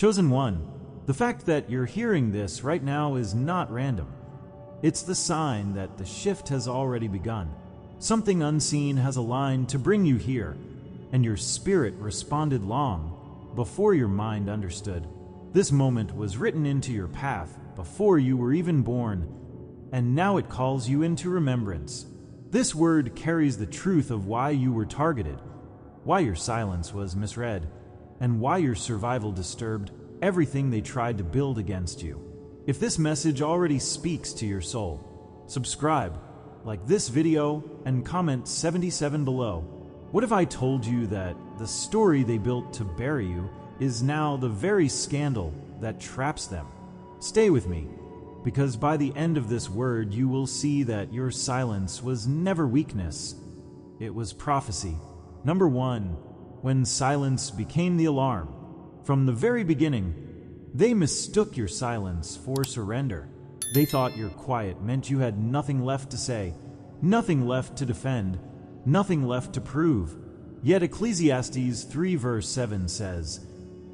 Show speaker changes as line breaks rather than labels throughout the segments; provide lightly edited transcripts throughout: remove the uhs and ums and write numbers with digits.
Chosen one, the fact that you're hearing this right now is not random. It's the sign that the shift has already begun. Something unseen has aligned to bring you here, and your spirit responded long before your mind understood. This moment was written into your path before you were even born, and now it calls you into remembrance. This word carries the truth of why you were targeted, why your silence was misread, and why your survival disturbed everything they tried to build against you. If this message already speaks to your soul, subscribe, like this video, and comment 77 below. What if I told you that the story they built to bury you is now the very scandal that traps them? Stay with me, because by the end of this word you will see that your silence was never weakness. It was prophecy. Number 1. When silence became the alarm. From the very beginning, they mistook your silence for surrender. They thought your quiet meant you had nothing left to say, nothing left to defend, nothing left to prove. Yet Ecclesiastes 3 verse 7 says,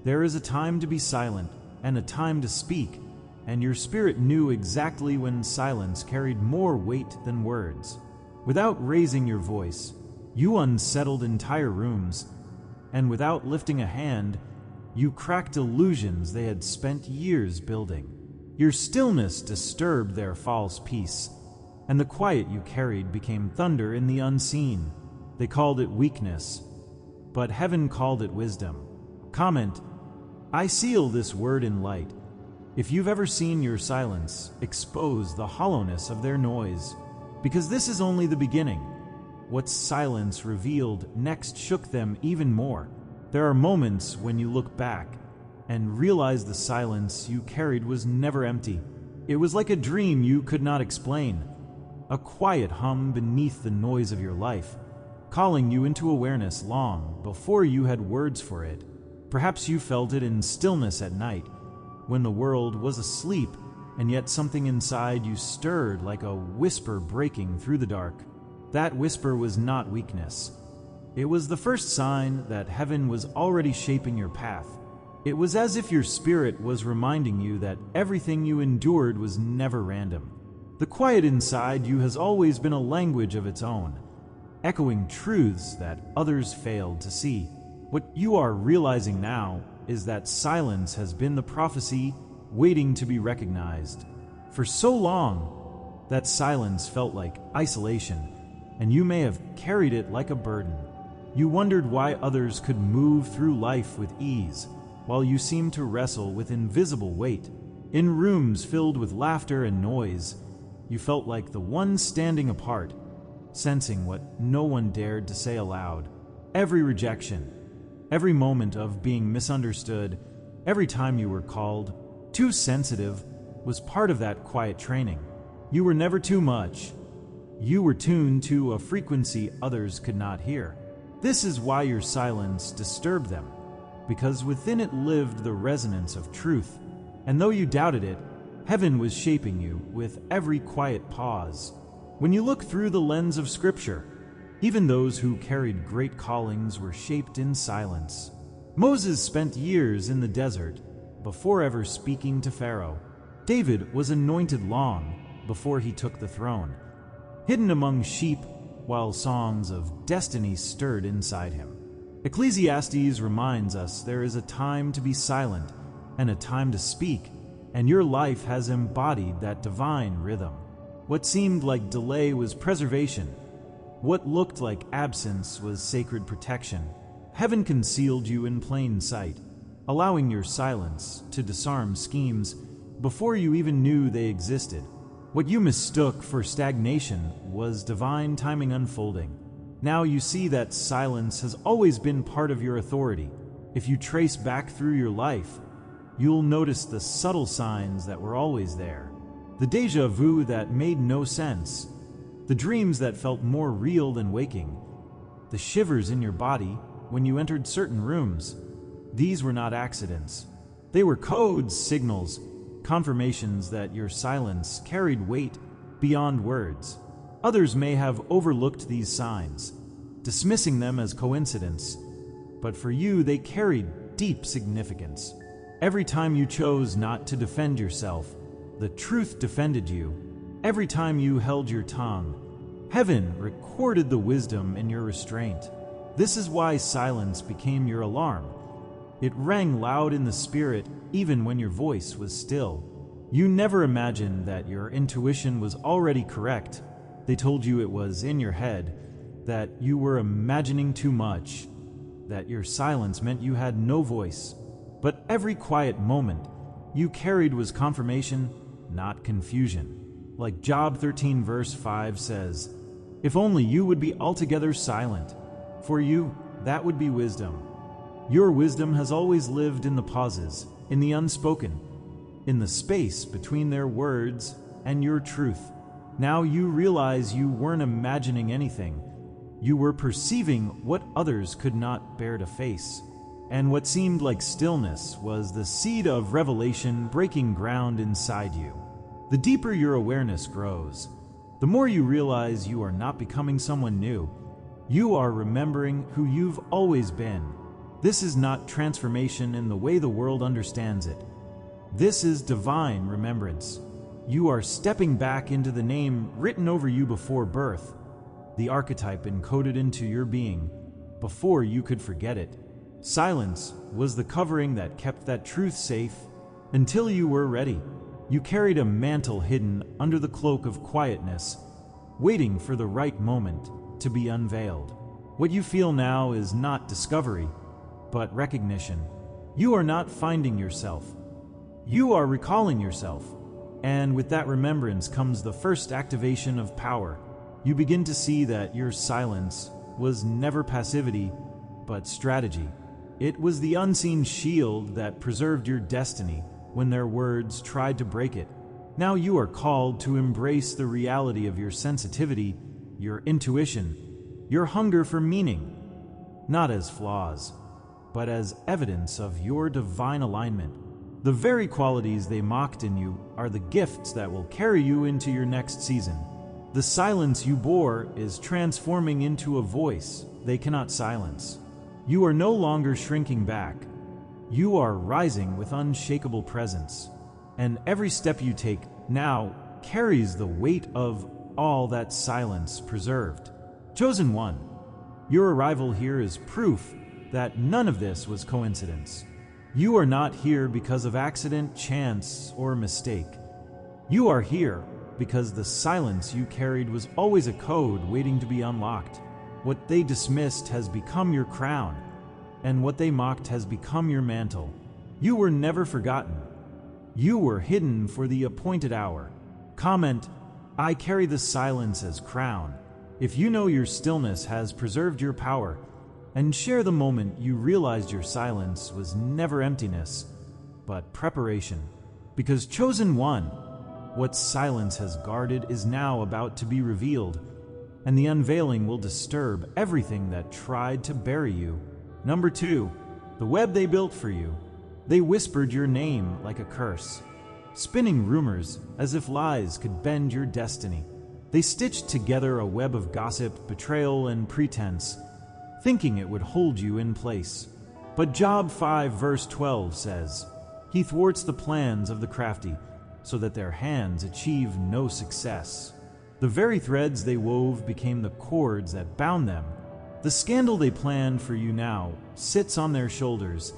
"There is a time to be silent and a time to speak," and your spirit knew exactly when silence carried more weight than words. Without raising your voice, you unsettled entire rooms, and without lifting a hand, you cracked illusions they had spent years building. Your stillness disturbed their false peace, and the quiet you carried became thunder in the unseen. They called it weakness, but heaven called it wisdom. Comment, "I seal this word in light." If you've ever seen your silence expose the hollowness of their noise, because this is only the beginning. What silence revealed next shook them even more. There are moments when you look back and realize the silence you carried was never empty. It was like a dream you could not explain, a quiet hum beneath the noise of your life, calling you into awareness long before you had words for it. Perhaps you felt it in stillness at night, when the world was asleep, and yet something inside you stirred like a whisper breaking through the dark. That whisper was not weakness. It was the first sign that heaven was already shaping your path. It was as if your spirit was reminding you that everything you endured was never random. The quiet inside you has always been a language of its own, echoing truths that others failed to see. What you are realizing now is that silence has been the prophecy waiting to be recognized. For so long, that silence felt like isolation, and you may have carried it like a burden. You wondered why others could move through life with ease, while you seemed to wrestle with invisible weight. In rooms filled with laughter and noise, you felt like the one standing apart, sensing what no one dared to say aloud. Every rejection, every moment of being misunderstood, every time you were called too sensitive was part of that quiet training. You were never too much. You were tuned to a frequency others could not hear. This is why your silence disturbed them, because within it lived the resonance of truth. And though you doubted it, heaven was shaping you with every quiet pause. When you look through the lens of Scripture, even those who carried great callings were shaped in silence. Moses spent years in the desert before ever speaking to Pharaoh. David was anointed long before he took the throne, hidden among sheep while songs of destiny stirred inside him. Ecclesiastes reminds us there is a time to be silent and a time to speak, and your life has embodied that divine rhythm. What seemed like delay was preservation. What looked like absence was sacred protection. Heaven concealed you in plain sight, allowing your silence to disarm schemes before you even knew they existed. What you mistook for stagnation was divine timing unfolding. Now you see that silence has always been part of your authority. If you trace back through your life, you'll notice the subtle signs that were always there. The déjà vu that made no sense. The dreams that felt more real than waking. The shivers in your body when you entered certain rooms. These were not accidents. They were codes, signals, confirmations that your silence carried weight beyond words. Others may have overlooked these signs, dismissing them as coincidence, but for you they carried deep significance. Every time you chose not to defend yourself, the truth defended you. Every time you held your tongue, heaven recorded the wisdom in your restraint. This is why silence became your alarm. It rang loud in the spirit even when your voice was still. You never imagined that your intuition was already correct. They told you it was in your head, that you were imagining too much, that your silence meant you had no voice. But every quiet moment you carried was confirmation, not confusion. Like Job 13 verse 5 says, "If only you would be altogether silent. For you, that would be wisdom." Your wisdom has always lived in the pauses, in the unspoken, in the space between their words and your truth. Now you realize you weren't imagining anything. You were perceiving what others could not bear to face. And what seemed like stillness was the seed of revelation breaking ground inside you. The deeper your awareness grows, the more you realize you are not becoming someone new. You are remembering who you've always been. This is not transformation in the way the world understands it. This is divine remembrance. You are stepping back into the name written over you before birth, the archetype encoded into your being before you could forget it. Silence was the covering that kept that truth safe until you were ready. You carried a mantle hidden under the cloak of quietness, waiting for the right moment to be unveiled. What you feel now is not discovery, but recognition. You are not finding yourself. You are recalling yourself. And with that remembrance comes the first activation of power. You begin to see that your silence was never passivity, but strategy. It was the unseen shield that preserved your destiny when their words tried to break it. Now you are called to embrace the reality of your sensitivity, your intuition, your hunger for meaning, not as flaws, but as evidence of your divine alignment. The very qualities they mocked in you are the gifts that will carry you into your next season. The silence you bore is transforming into a voice they cannot silence. You are no longer shrinking back. You are rising with unshakable presence. And every step you take now carries the weight of all that silence preserved. Chosen one, your arrival here is proof that none of this was coincidence. You are not here because of accident, chance, or mistake. You are here because the silence you carried was always a code waiting to be unlocked. What they dismissed has become your crown, and what they mocked has become your mantle. You were never forgotten. You were hidden for the appointed hour. Comment, "I carry the silence as crown," if you know your stillness has preserved your power, and share the moment you realized your silence was never emptiness, but preparation. Because chosen one, what silence has guarded is now about to be revealed, and the unveiling will disturb everything that tried to bury you. Number 2, the web they built for you. They whispered your name like a curse, spinning rumors as if lies could bend your destiny. They stitched together a web of gossip, betrayal, and pretense, thinking it would hold you in place. But Job 5 verse 12 says, "He thwarts the plans of the crafty, so that their hands achieve no success." The very threads they wove became the cords that bound them. The scandal they planned for you now sits on their shoulders,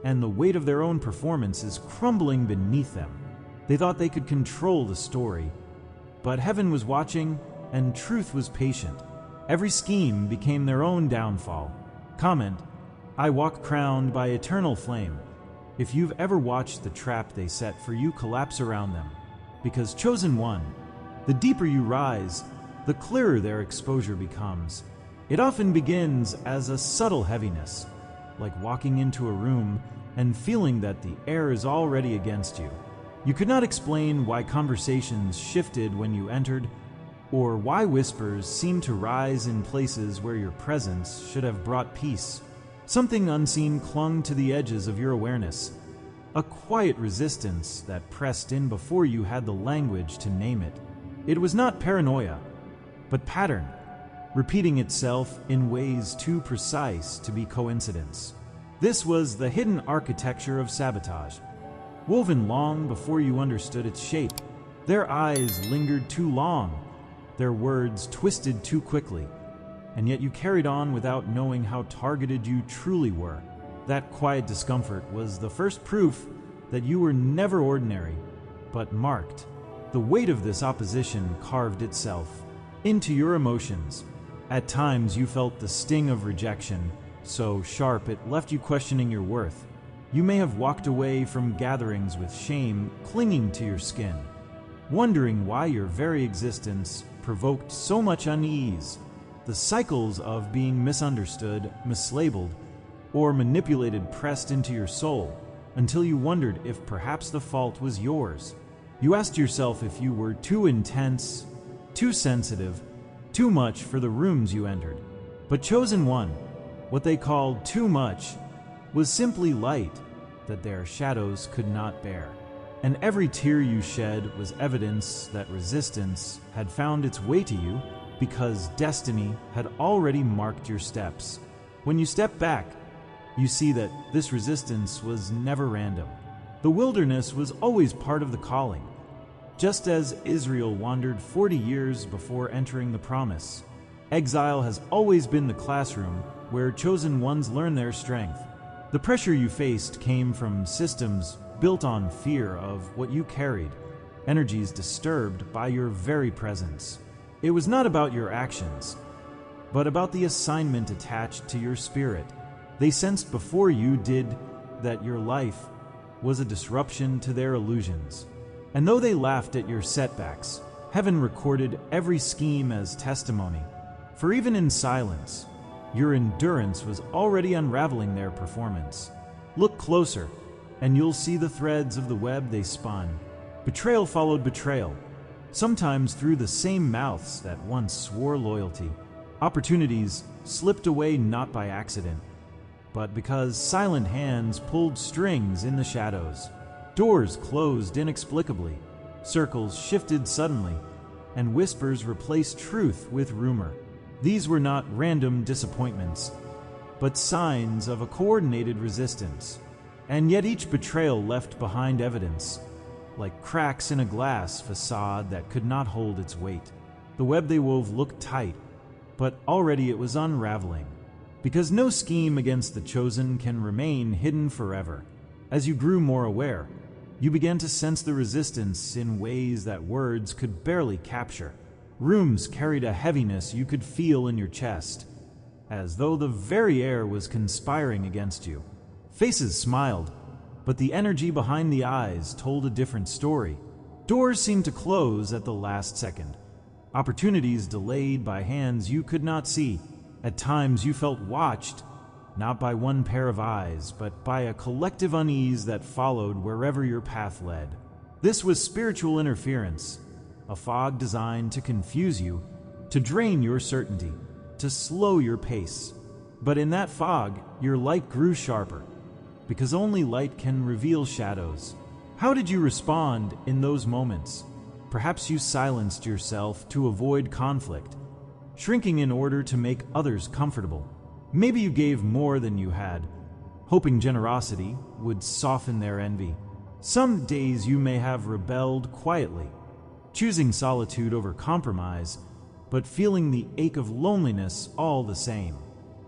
and the weight of their own performance is crumbling beneath them. They thought they could control the story, but heaven was watching, and truth was patient. Every scheme became their own downfall. Comment, "I walk crowned by eternal flame," if you've ever watched the trap they set for you collapse around them. Because chosen one, the deeper you rise, the clearer their exposure becomes. It often begins as a subtle heaviness, like walking into a room and feeling that the air is already against you. You could not explain why conversations shifted when you entered, or why whispers seemed to rise in places where your presence should have brought peace. Something unseen clung to the edges of your awareness, a quiet resistance that pressed in before you had the language to name it. It was not paranoia, but pattern, repeating itself in ways too precise to be coincidence. This was the hidden architecture of sabotage, woven long before you understood its shape. Their eyes lingered too long, their words twisted too quickly, and yet you carried on without knowing how targeted you truly were. That quiet discomfort was the first proof that you were never ordinary, but marked. The weight of this opposition carved itself into your emotions. At times you felt the sting of rejection, so sharp it left you questioning your worth. You may have walked away from gatherings with shame clinging to your skin, wondering why your very existence provoked so much unease. The cycles of being misunderstood, mislabeled, or manipulated pressed into your soul until you wondered if perhaps the fault was yours. You asked yourself if you were too intense, too sensitive, too much for the rooms you entered. But Chosen One, what they called too much, was simply light that their shadows could not bear. And every tear you shed was evidence that resistance had found its way to you because destiny had already marked your steps. When you step back, you see that this resistance was never random. The wilderness was always part of the calling, just as Israel wandered 40 years before entering the promise. Exile has always been the classroom where chosen ones learn their strength. The pressure you faced came from systems built on fear of what you carried, energies disturbed by your very presence. It was not about your actions, but about the assignment attached to your spirit. They sensed before you did that your life was a disruption to their illusions. And though they laughed at your setbacks, heaven recorded every scheme as testimony. For even in silence, your endurance was already unraveling their performance. Look closer, and you'll see the threads of the web they spun. Betrayal followed betrayal, sometimes through the same mouths that once swore loyalty. Opportunities slipped away not by accident, but because silent hands pulled strings in the shadows. Doors closed inexplicably, circles shifted suddenly, and whispers replaced truth with rumor. These were not random disappointments, but signs of a coordinated resistance. And yet each betrayal left behind evidence, like cracks in a glass facade that could not hold its weight. The web they wove looked tight, but already it was unraveling, because no scheme against the chosen can remain hidden forever. As you grew more aware, you began to sense the resistance in ways that words could barely capture. Rooms carried a heaviness you could feel in your chest, as though the very air was conspiring against you. Faces smiled, but the energy behind the eyes told a different story. Doors seemed to close at the last second, opportunities delayed by hands you could not see. At times you felt watched, not by one pair of eyes, but by a collective unease that followed wherever your path led. This was spiritual interference, a fog designed to confuse you, to drain your certainty, to slow your pace. But in that fog, your light grew sharper, because only light can reveal shadows. How did you respond in those moments? Perhaps you silenced yourself to avoid conflict, shrinking in order to make others comfortable. Maybe you gave more than you had, hoping generosity would soften their envy. Some days you may have rebelled quietly, choosing solitude over compromise, but feeling the ache of loneliness all the same.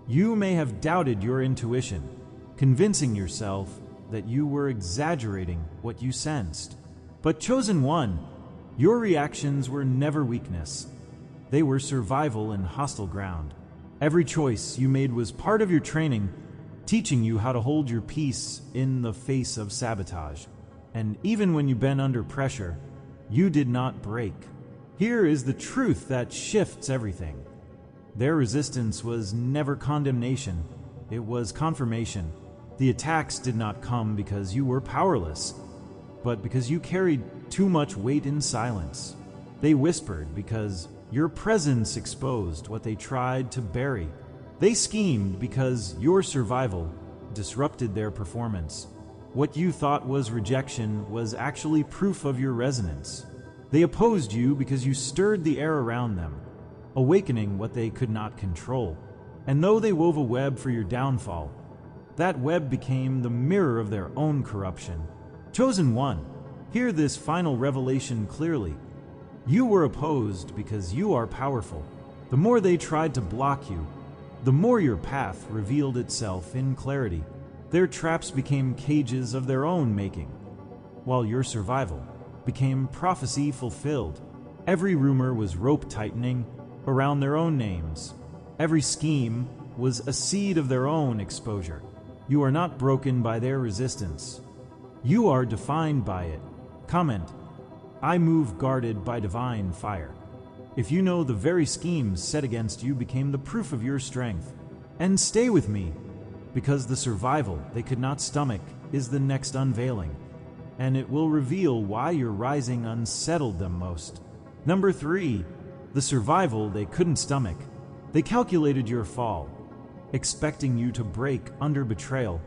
You may have doubted your intuition, convincing yourself that you were exaggerating what you sensed. But Chosen One, your reactions were never weakness. They were survival in hostile ground. Every choice you made was part of your training, teaching you how to hold your peace in the face of sabotage. And even when you've been under pressure, you did not break. Here is the truth that shifts everything. Their resistance was never condemnation, it was confirmation. The attacks did not come because you were powerless, but because you carried too much weight in silence. They whispered because your presence exposed what they tried to bury. They schemed because your survival disrupted their performance. What you thought was rejection was actually proof of your resonance. They opposed you because you stirred the air around them, awakening what they could not control. And though they wove a web for your downfall, that web became the mirror of their own corruption. Chosen One, hear this final revelation clearly. You were opposed because you are powerful. The more they tried to block you, the more your path revealed itself in clarity. Their traps became cages of their own making, while your survival became prophecy fulfilled. Every rumor was rope tightening around their own names. Every scheme was a seed of their own exposure. You are not broken by their resistance. You are defined by it. Comment, I move guarded by divine fire. If you know the very schemes set against you became the proof of your strength. And stay with me, because the survival they could not stomach is the next unveiling, and it will reveal why your rising unsettled them most. Number 3, the survival they couldn't stomach. They calculated your fall, expecting you to break under betrayal,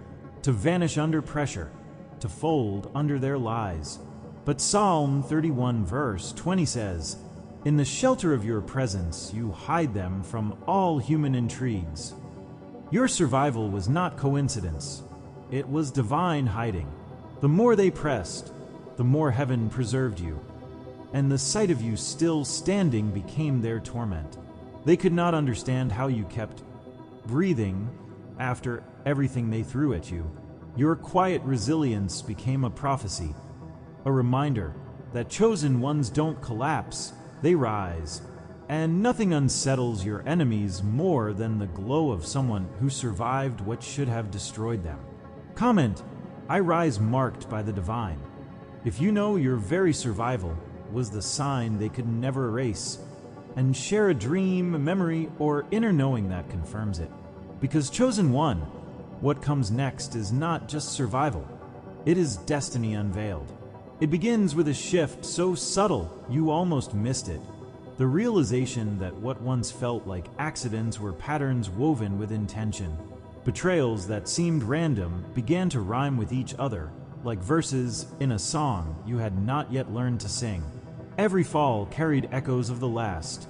to vanish under pressure, to fold under their lies. But Psalm 31 verse 20 says, in the shelter of your presence you hide them from all human intrigues. Your survival was not coincidence. It was divine hiding. The more they pressed, the more heaven preserved you, and the sight of you still standing became their torment. They could not understand how you kept breathing after everything they threw at you. Your quiet resilience became a prophecy, a reminder that chosen ones don't collapse, they rise. And nothing unsettles your enemies more than the glow of someone who survived what should have destroyed them. Comment, I rise marked by the divine. If you know your very survival was the sign they could never erase, and share a dream, a memory, or inner knowing that confirms it. Because Chosen One, what comes next is not just survival, it is destiny unveiled. It begins with a shift so subtle you almost missed it. The realization that what once felt like accidents were patterns woven with intention. Betrayals that seemed random began to rhyme with each other, like verses in a song you had not yet learned to sing. Every fall carried echoes of the last.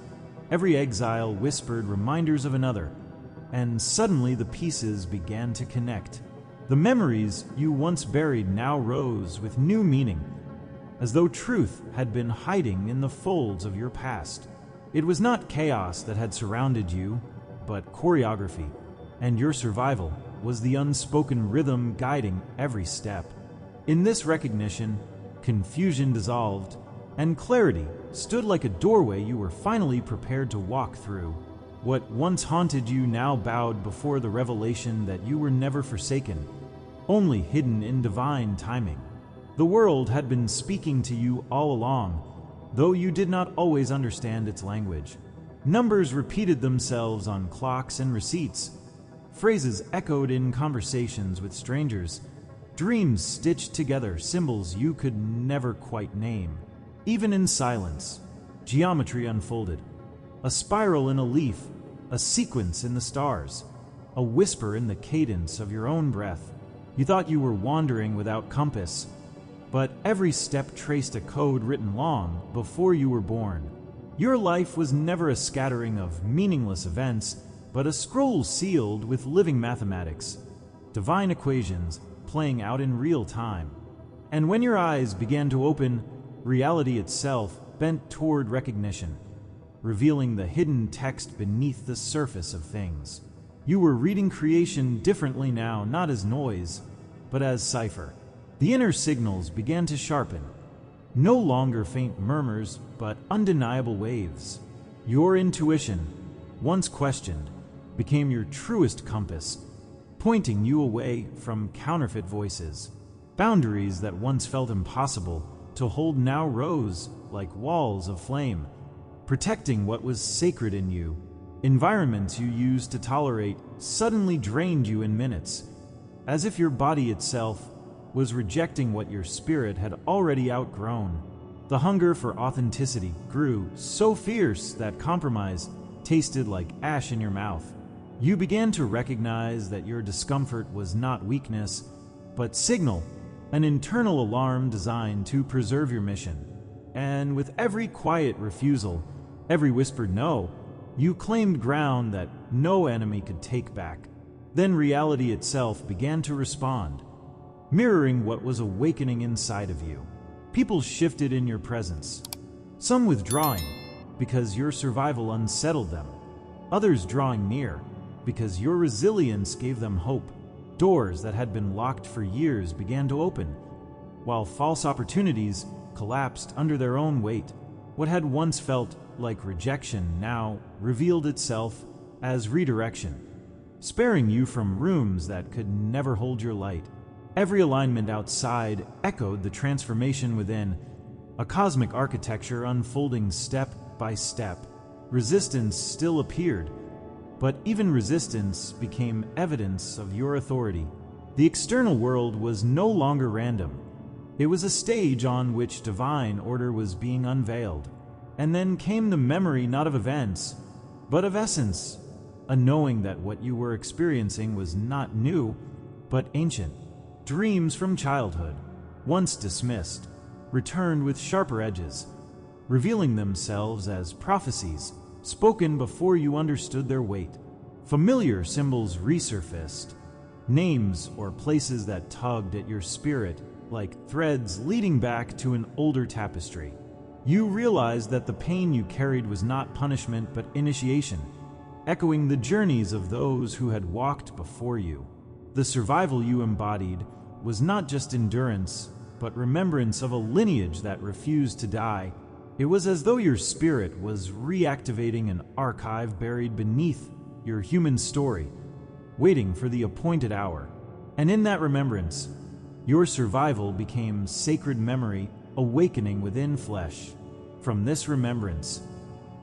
Every exile whispered reminders of another. And suddenly the pieces began to connect. The memories you once buried now rose with new meaning, as though truth had been hiding in the folds of your past. It was not chaos that had surrounded you, but choreography, and your survival was the unspoken rhythm guiding every step. In this recognition, confusion dissolved, and clarity stood like a doorway you were finally prepared to walk through. What once haunted you now bowed before the revelation that you were never forsaken, only hidden in divine timing. The world had been speaking to you all along, though you did not always understand its language. Numbers repeated themselves on clocks and receipts. Phrases echoed in conversations with strangers. Dreams stitched together symbols you could never quite name. Even in silence, geometry unfolded. A spiral in a leaf, a sequence in the stars, a whisper in the cadence of your own breath. You thought you were wandering without compass, but every step traced a code written long before you were born. Your life was never a scattering of meaningless events, but a scroll sealed with living mathematics, divine equations playing out in real time. And when your eyes began to open, reality itself bent toward recognition, revealing the hidden text beneath the surface of things. You were reading creation differently now, not as noise, but as cipher. The inner signals began to sharpen, no longer faint murmurs, but undeniable waves. Your intuition, once questioned, became your truest compass, pointing you away from counterfeit voices. Boundaries that once felt impossible to hold now rose like walls of flame, protecting what was sacred in you. Environments you used to tolerate suddenly drained you in minutes, as if your body itself was rejecting what your spirit had already outgrown. The hunger for authenticity grew so fierce that compromise tasted like ash in your mouth. You began to recognize that your discomfort was not weakness, but signal, an internal alarm designed to preserve your mission. And with every quiet refusal, every whispered no, you claimed ground that no enemy could take back. Then reality itself began to respond, mirroring what was awakening inside of you. People shifted in your presence, some withdrawing because your survival unsettled them, others drawing near because your resilience gave them hope. Doors that had been locked for years began to open, while false opportunities collapsed under their own weight. What had once felt like rejection now revealed itself as redirection, sparing you from rooms that could never hold your light. Every alignment outside echoed the transformation within, a cosmic architecture unfolding step by step. Resistance still appeared, but even resistance became evidence of your authority. The external world was no longer random. It was a stage on which divine order was being unveiled. And then came the memory not of events, but of essence, a knowing that what you were experiencing was not new, but ancient. Dreams from childhood, once dismissed, returned with sharper edges, revealing themselves as prophecies spoken before you understood their weight. Familiar symbols resurfaced, names or places that tugged at your spirit like threads leading back to an older tapestry. You realized that the pain you carried was not punishment but initiation, echoing the journeys of those who had walked before you. The survival you embodied was not just endurance, but remembrance of a lineage that refused to die. It was as though your spirit was reactivating an archive buried beneath your human story, waiting for the appointed hour. And in that remembrance, your survival became sacred memory awakening within flesh. From this remembrance,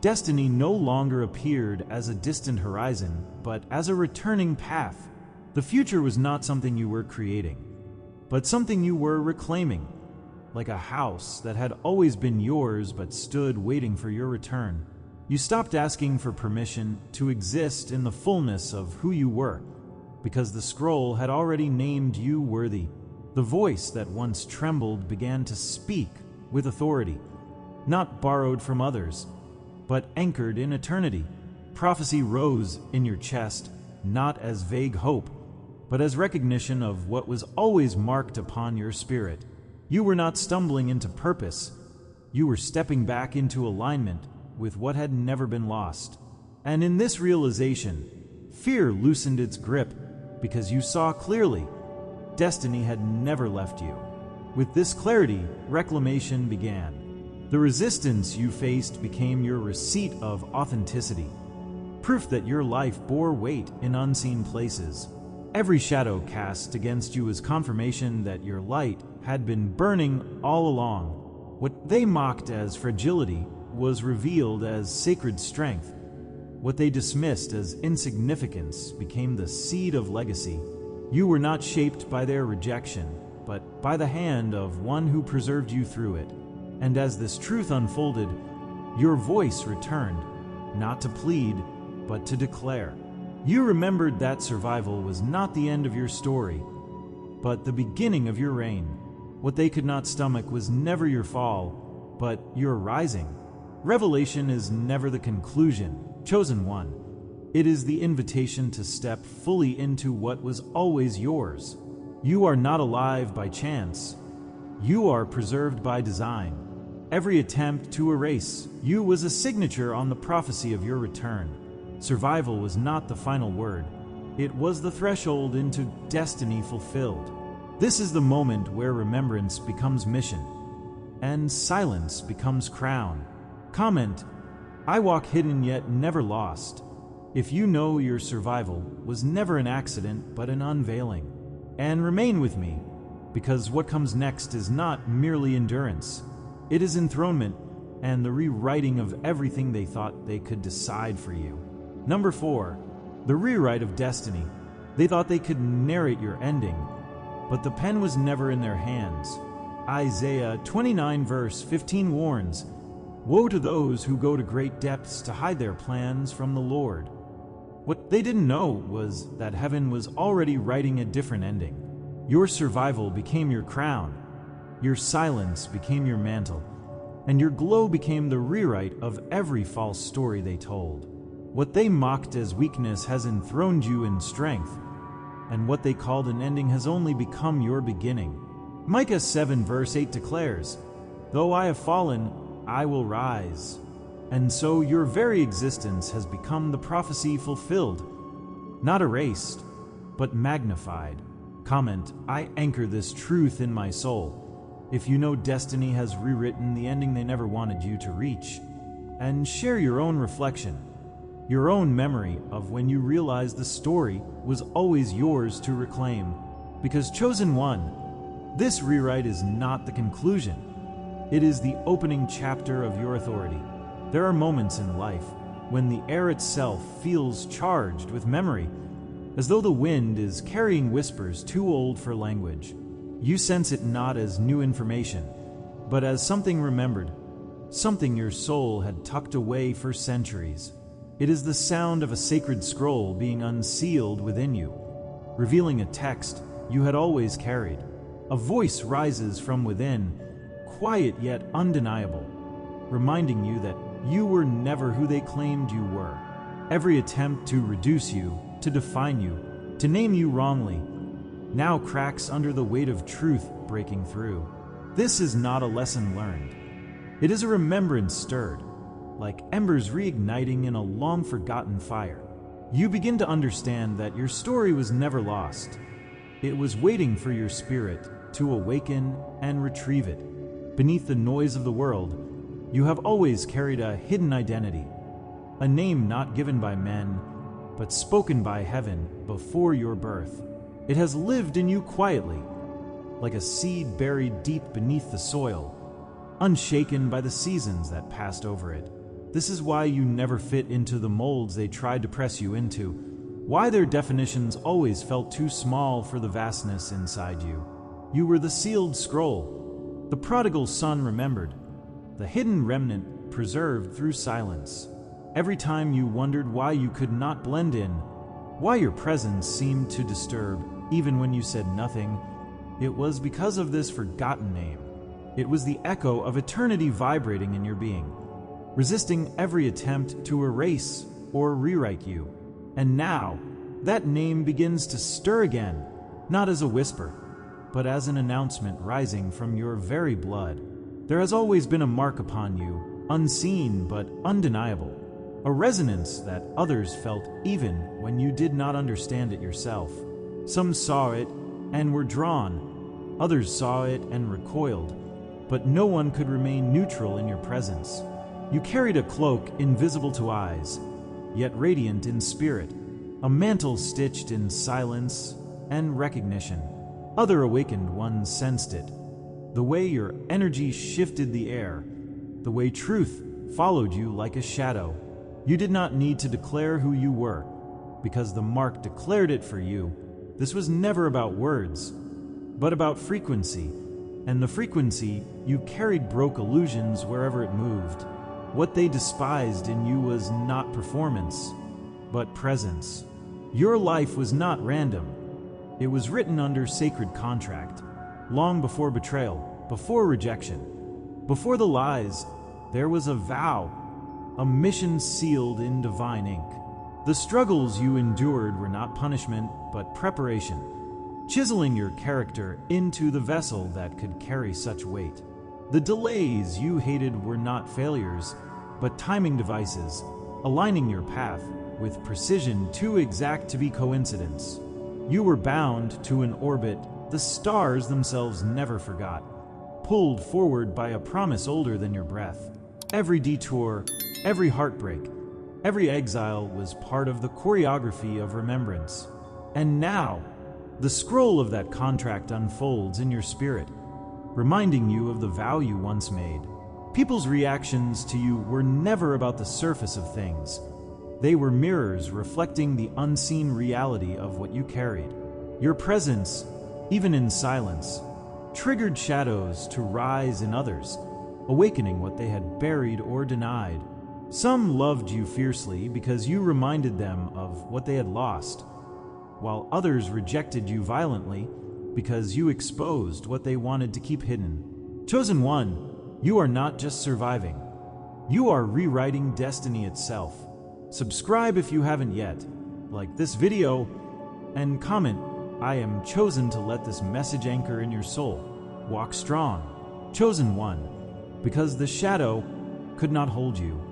destiny no longer appeared as a distant horizon, but as a returning path. The future was not something you were creating, but something you were reclaiming, like a house that had always been yours but stood waiting for your return. You stopped asking for permission to exist in the fullness of who you were, because the scroll had already named you worthy. The voice that once trembled began to speak with authority, not borrowed from others, but anchored in eternity. Prophecy rose in your chest, not as vague hope, but as recognition of what was always marked upon your spirit. You were not stumbling into purpose. You were stepping back into alignment with what had never been lost. And in this realization, fear loosened its grip because you saw clearly destiny had never left you. With this clarity, reclamation began. The resistance you faced became your receipt of authenticity, proof that your life bore weight in unseen places. Every shadow cast against you was confirmation that your light had been burning all along. What they mocked as fragility was revealed as sacred strength. What they dismissed as insignificance became the seed of legacy. You were not shaped by their rejection, but by the hand of one who preserved you through it. And as this truth unfolded, your voice returned, not to plead, but to declare. You remembered that survival was not the end of your story, but the beginning of your reign. What they could not stomach was never your fall, but your rising. Revelation is never the conclusion, chosen one. It is the invitation to step fully into what was always yours. You are not alive by chance. You are preserved by design. Every attempt to erase you was a signature on the prophecy of your return. Survival was not the final word. It was the threshold into destiny fulfilled. This is the moment where remembrance becomes mission, and silence becomes crown. Comment, I walk hidden yet never lost. If you know your survival was never an accident but an unveiling. And remain with me, because what comes next is not merely endurance. It is enthronement and the rewriting of everything they thought they could decide for you. Number 4, the rewrite of destiny. They thought they could narrate your ending, but the pen was never in their hands. Isaiah 29 verse 15 warns, "Woe to those who go to great depths to hide their plans from the Lord." What they didn't know was that heaven was already writing a different ending. Your survival became your crown, your silence became your mantle, and your glow became the rewrite of every false story they told. What they mocked as weakness has enthroned you in strength. and what they called an ending has only become your beginning. Micah 7 verse 8 declares, "Though I have fallen, I will rise." And so your very existence has become the prophecy fulfilled, not erased, but magnified. Comment, "I anchor this truth in my soul." If you know destiny has rewritten the ending they never wanted you to reach. And share your own reflection, your own memory of when you realized the story was always yours to reclaim. Because Chosen One, this rewrite is not the conclusion. It is the opening chapter of your authority. There are moments in life when the air itself feels charged with memory, as though the wind is carrying whispers too old for language. You sense it not as new information, but as something remembered, something your soul had tucked away for centuries. It is the sound of a sacred scroll being unsealed within you, revealing a text you had always carried. A voice rises from within, quiet yet undeniable, reminding you that you were never who they claimed you were. Every attempt to reduce you, to define you, to name you wrongly, now cracks under the weight of truth breaking through. This is not a lesson learned. It is a remembrance stirred, like embers reigniting in a long-forgotten fire. You begin to understand that your story was never lost. It was waiting for your spirit to awaken and retrieve it. Beneath the noise of the world, you have always carried a hidden identity, a name not given by men, but spoken by heaven before your birth. It has lived in you quietly, like a seed buried deep beneath the soil, unshaken by the seasons that passed over it. This is why you never fit into the molds they tried to press you into, why their definitions always felt too small for the vastness inside you. You were the sealed scroll, the prodigal son remembered, the hidden remnant preserved through silence. Every time you wondered why you could not blend in, why your presence seemed to disturb, even when you said nothing, it was because of this forgotten name. It was the echo of eternity vibrating in your being, resisting every attempt to erase or rewrite you. And now, that name begins to stir again, not as a whisper, but as an announcement rising from your very blood. There has always been a mark upon you, unseen but undeniable, a resonance that others felt even when you did not understand it yourself. Some saw it and were drawn, others saw it and recoiled, but no one could remain neutral in your presence. You carried a cloak invisible to eyes, yet radiant in spirit, a mantle stitched in silence and recognition. Other awakened ones sensed it, the way your energy shifted the air, the way truth followed you like a shadow. You did not need to declare who you were, because the mark declared it for you. This was never about words, but about frequency, and the frequency you carried broke illusions wherever it moved. What they despised in you was not performance, but presence. Your life was not random. It was written under sacred contract, long before betrayal, before rejection, before the lies. There was a vow, a mission sealed in divine ink. The struggles you endured were not punishment, but preparation, chiseling your character into the vessel that could carry such weight. The delays you hated were not failures, but timing devices, aligning your path with precision too exact to be coincidence. You were bound to an orbit the stars themselves never forgot, pulled forward by a promise older than your breath. Every detour, every heartbreak, every exile was part of the choreography of remembrance. And now, the scroll of that contract unfolds in your spirit, reminding you of the vow you once made. People's reactions to you were never about the surface of things. They were mirrors reflecting the unseen reality of what you carried. Your presence, even in silence, triggered shadows to rise in others, awakening what they had buried or denied. Some loved you fiercely because you reminded them of what they had lost, while others rejected you violently because you exposed what they wanted to keep hidden. Chosen One, you are not just surviving. You are rewriting destiny itself. Subscribe if you haven't yet, like this video, and comment I am chosen to let this message anchor in your soul. Walk strong, chosen one, because the shadow could not hold you.